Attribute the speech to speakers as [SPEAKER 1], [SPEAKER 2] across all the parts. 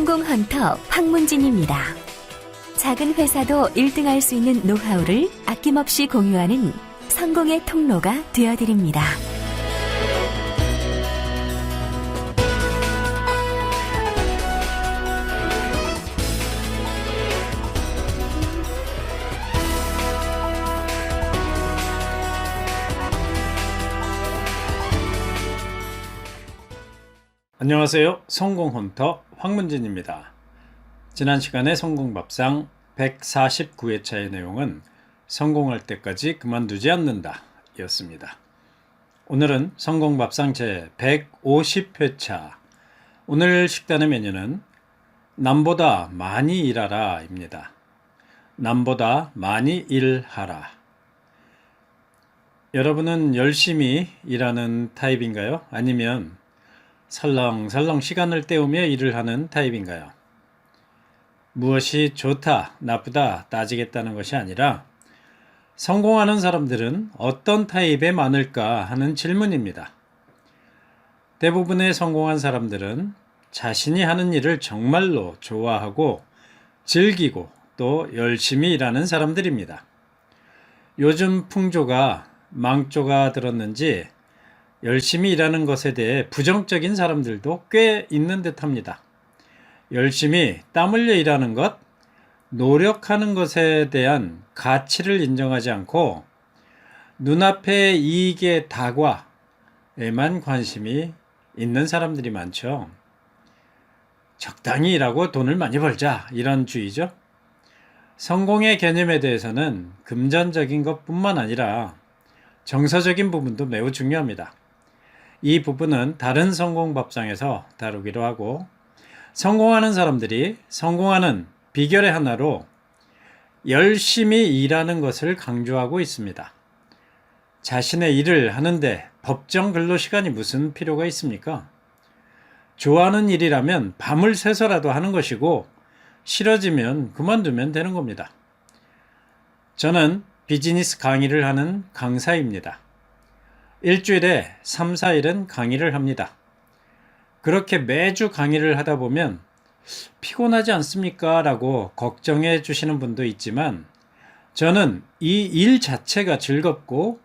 [SPEAKER 1] 성공 헌터 황문진입니다. 작은 회사도 1등할 수 있는 노하우를 아낌없이 공유하는 성공의 통로가 되어드립니다.
[SPEAKER 2] 안녕하세요. 성공헌터 황문진입니다. 지난 시간에 성공밥상 149회차의 내용은 성공할 때까지 그만두지 않는다 였습니다. 오늘은 성공밥상 제 150회차, 오늘 식단의 메뉴는 남보다 많이 일하라 입니다. 남보다 많이 일하라. 여러분은 열심히 일하는 타입인가요? 아니면 설렁설렁 시간을 때우며 일을 하는 타입인가요? 무엇이 좋다, 나쁘다 따지겠다는 것이 아니라 성공하는 사람들은 어떤 타입에 많을까 하는 질문입니다. 대부분의 성공한 사람들은 자신이 하는 일을 정말로 좋아하고 즐기고 또 열심히 일하는 사람들입니다. 요즘 풍조가 망조가 들었는지 열심히 일하는 것에 대해 부정적인 사람들도 꽤 있는 듯합니다. 열심히 땀 흘려 일하는 것, 노력하는 것에 대한 가치를 인정하지 않고 눈앞의 이익의 다과에만 관심이 있는 사람들이 많죠. 적당히 일하고 돈을 많이 벌자, 이런 주의죠. 성공의 개념에 대해서는 금전적인 것뿐만 아니라 정서적인 부분도 매우 중요합니다. 이 부분은 다른 성공밥상에서 다루기로 하고, 성공하는 사람들이 성공하는 비결의 하나로 열심히 일하는 것을 강조하고 있습니다. 자신의 일을 하는데 법정 근로시간이 무슨 필요가 있습니까? 좋아하는 일이라면 밤을 새서라도 하는 것이고, 싫어지면 그만두면 되는 겁니다. 저는 비즈니스 강의를 하는 강사입니다. 일주일에 3, 4일은 강의를 합니다. 그렇게 매주 강의를 하다 보면 피곤하지 않습니까? 라고 걱정해 주시는 분도 있지만, 저는 이 일 자체가 즐겁고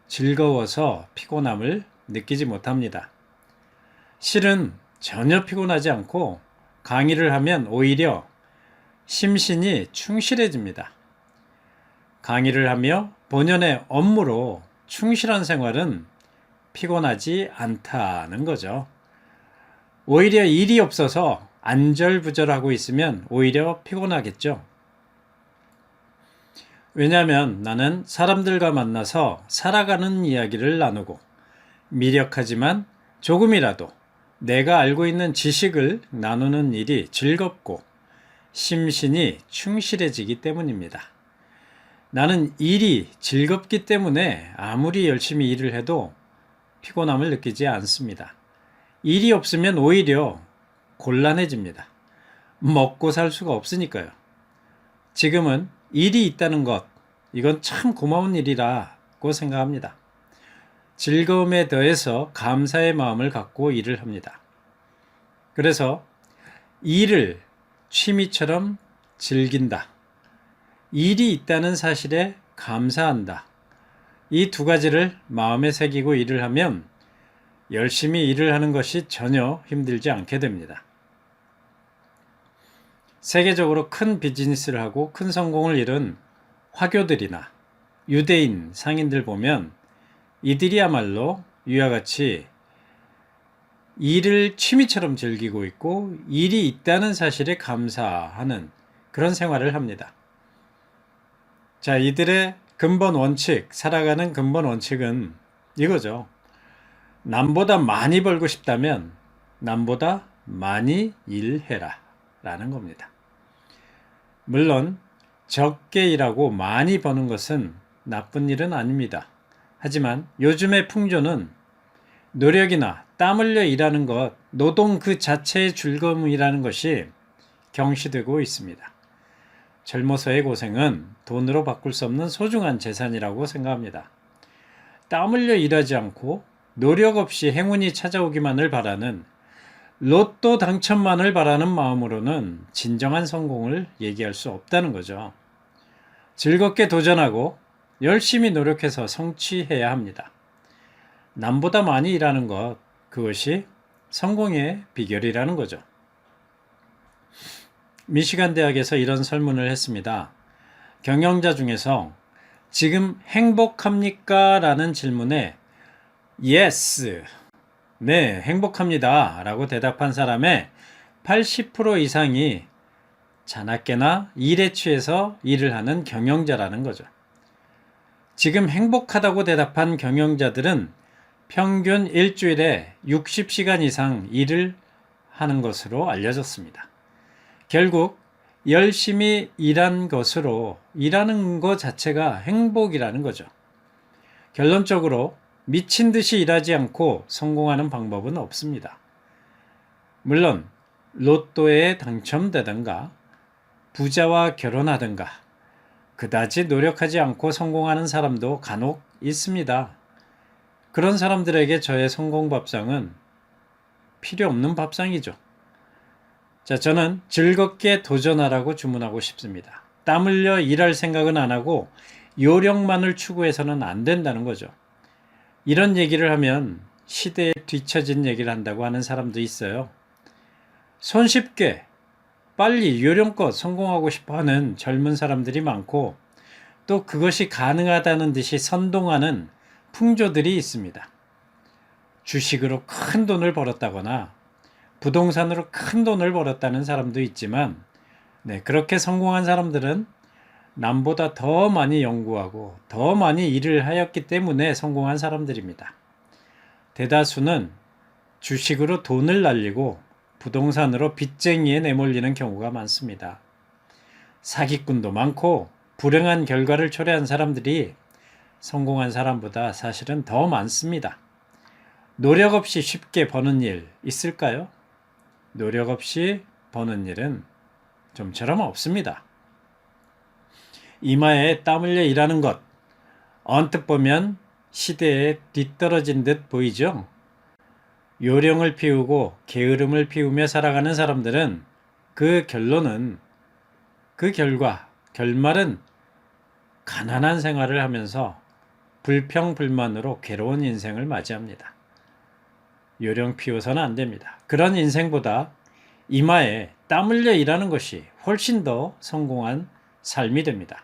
[SPEAKER 2] 즐거워서 피곤함을 느끼지 못합니다. 실은 전혀 피곤하지 않고 강의를 하면 오히려 심신이 충실해집니다. 강의를 하며 본연의 업무로 충실한 생활은 피곤하지 않다는 거죠. 오히려 일이 없어서 안절부절하고 있으면 오히려 피곤하겠죠. 왜냐하면 나는 사람들과 만나서 살아가는 이야기를 나누고 미력하지만 조금이라도 내가 알고 있는 지식을 나누는 일이 즐겁고 심신이 충실해지기 때문입니다. 나는 일이 즐겁기 때문에 아무리 열심히 일을 해도 피곤함을 느끼지 않습니다. 일이 없으면 오히려 곤란해집니다. 먹고 살 수가 없으니까요. 지금은 일이 있다는 것, 이건 참 고마운 일이라고 생각합니다. 즐거움에 더해서 감사의 마음을 갖고 일을 합니다. 그래서 일을 취미처럼 즐긴다. 일이 있다는 사실에 감사한다. 이 두 가지를 마음에 새기고 일을 하면 열심히 일을 하는 것이 전혀 힘들지 않게 됩니다. 세계적으로 큰 비즈니스를 하고 큰 성공을 이룬 화교들이나 유대인 상인들 보면 이들이야말로 이와 같이 일을 취미처럼 즐기고 있고 일이 있다는 사실에 감사하는 그런 생활을 합니다. 자, 이들의 근본 원칙, 살아가는 근본 원칙은 이거죠. 남보다 많이 벌고 싶다면 남보다 많이 일해라 라는 겁니다. 물론 적게 일하고 많이 버는 것은 나쁜 일은 아닙니다. 하지만 요즘의 풍조는 노력이나 땀 흘려 일하는 것, 노동 그 자체의 즐거움이라는 것이 경시되고 있습니다. 젊어서의 고생은 돈으로 바꿀 수 없는 소중한 재산이라고 생각합니다. 땀 흘려 일하지 않고 노력 없이 행운이 찾아오기만을 바라는 로또 당첨만을 바라는 마음으로는 진정한 성공을 얘기할 수 없다는 거죠. 즐겁게 도전하고 열심히 노력해서 성취해야 합니다. 남보다 많이 일하는 것, 그것이 성공의 비결이라는 거죠. 미시간 대학에서 이런 설문을 했습니다. 경영자 중에서 지금 행복합니까? 라는 질문에 Yes, 네, 행복합니다. 라고 대답한 사람의 80% 이상이 자나깨나 일에 취해서 일을 하는 경영자라는 거죠. 지금 행복하다고 대답한 경영자들은 평균 일주일에 60시간 이상 일을 하는 것으로 알려졌습니다. 결국 열심히 일한 것으로 일하는 것 자체가 행복이라는 거죠. 결론적으로 미친 듯이 일하지 않고 성공하는 방법은 없습니다. 물론 로또에 당첨되든가 부자와 결혼하든가 그다지 노력하지 않고 성공하는 사람도 간혹 있습니다. 그런 사람들에게 저의 성공 밥상은 필요 없는 밥상이죠. 자, 저는 즐겁게 도전하라고 주문하고 싶습니다. 땀 흘려 일할 생각은 안 하고 요령만을 추구해서는 안 된다는 거죠. 이런 얘기를 하면 시대에 뒤처진 얘기를 한다고 하는 사람도 있어요. 손쉽게 빨리 요령껏 성공하고 싶어하는 젊은 사람들이 많고 또 그것이 가능하다는 듯이 선동하는 풍조들이 있습니다. 주식으로 큰 돈을 벌었다거나 부동산으로 큰 돈을 벌었다는 사람도 있지만 그렇게 성공한 사람들은 남보다 더 많이 연구하고 더 많이 일을 하였기 때문에 성공한 사람들입니다. 대다수는 주식으로 돈을 날리고 부동산으로 빚쟁이에 내몰리는 경우가 많습니다. 사기꾼도 많고 불행한 결과를 초래한 사람들이 성공한 사람보다 사실은 더 많습니다. 노력 없이 쉽게 버는 일 있을까요? 노력 없이 버는 일은 좀처럼 없습니다. 이마에 땀 흘려 일하는 것, 언뜻 보면 시대에 뒤떨어진 듯 보이죠? 요령을 피우고 게으름을 피우며 살아가는 사람들은 그 결말은 가난한 생활을 하면서 불평불만으로 괴로운 인생을 맞이합니다. 요령 피워서는 안 됩니다. 그런 인생보다 이마에 땀 흘려 일하는 것이 훨씬 더 성공한 삶이 됩니다.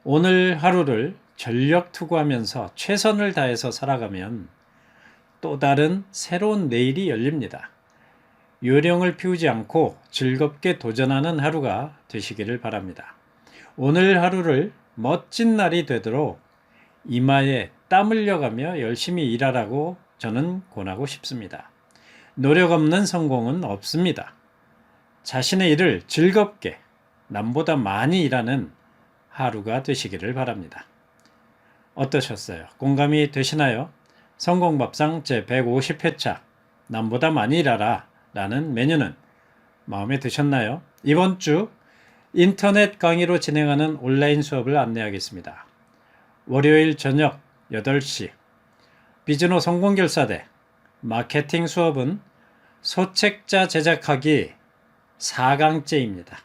[SPEAKER 2] 오늘 하루를 전력 투구하면서 최선을 다해서 살아가면 또 다른 새로운 내일이 열립니다. 요령을 피우지 않고 즐겁게 도전하는 하루가 되시기를 바랍니다. 오늘 하루를 멋진 날이 되도록 이마에 땀 흘려가며 열심히 일하라고 저는 권하고 싶습니다. 노력 없는 성공은 없습니다. 자신의 일을 즐겁게 남보다 많이 일하는 하루가 되시기를 바랍니다. 어떠셨어요? 공감이 되시나요? 성공밥상 제150회차 남보다 많이 일하라 라는 메뉴는 마음에 드셨나요? 이번 주 인터넷 강의로 진행하는 온라인 수업을 안내하겠습니다. 월요일 저녁 8시 비즈노 성공결사대 마케팅 수업은 소책자 제작하기 4강째입니다.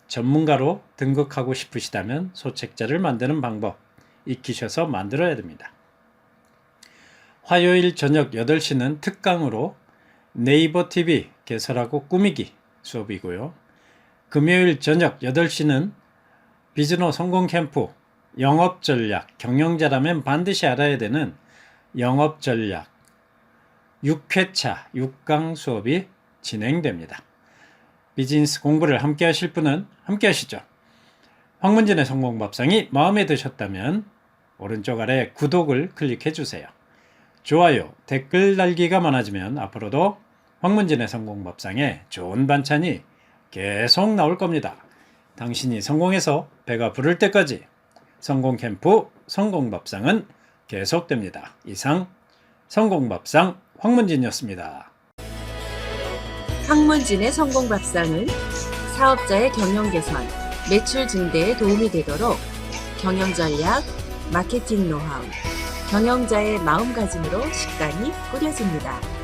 [SPEAKER 2] 전문가로 등극하고 싶으시다면 소책자를 만드는 방법 익히셔서 만들어야 됩니다. 화요일 저녁 8시는 특강으로 네이버 TV 개설하고 꾸미기 수업이고요. 금요일 저녁 8시는 비즈노 성공 캠프 영업 전략, 경영자라면 반드시 알아야 되는 영업 전략 6회차 6강 수업이 진행됩니다. 비즈니스 공부를 함께 하실 분은 함께 하시죠. 황문진의 성공밥상이 마음에 드셨다면 오른쪽 아래 구독을 클릭해 주세요. 좋아요, 댓글 달기가 많아지면 앞으로도 황문진의 성공밥상에 좋은 반찬이 계속 나올 겁니다. 당신이 성공해서 배가 부를 때까지 성공캠프 성공밥상은 계속됩니다. 이상 성공밥상 황문진이었습니다.
[SPEAKER 3] 황문진의 성공밥상은 사업자의 경영 개선, 매출 증대에 도움이 되도록 경영 전략, 마케팅 노하우, 경영자의 마음가짐으로 식단이 꾸려집니다.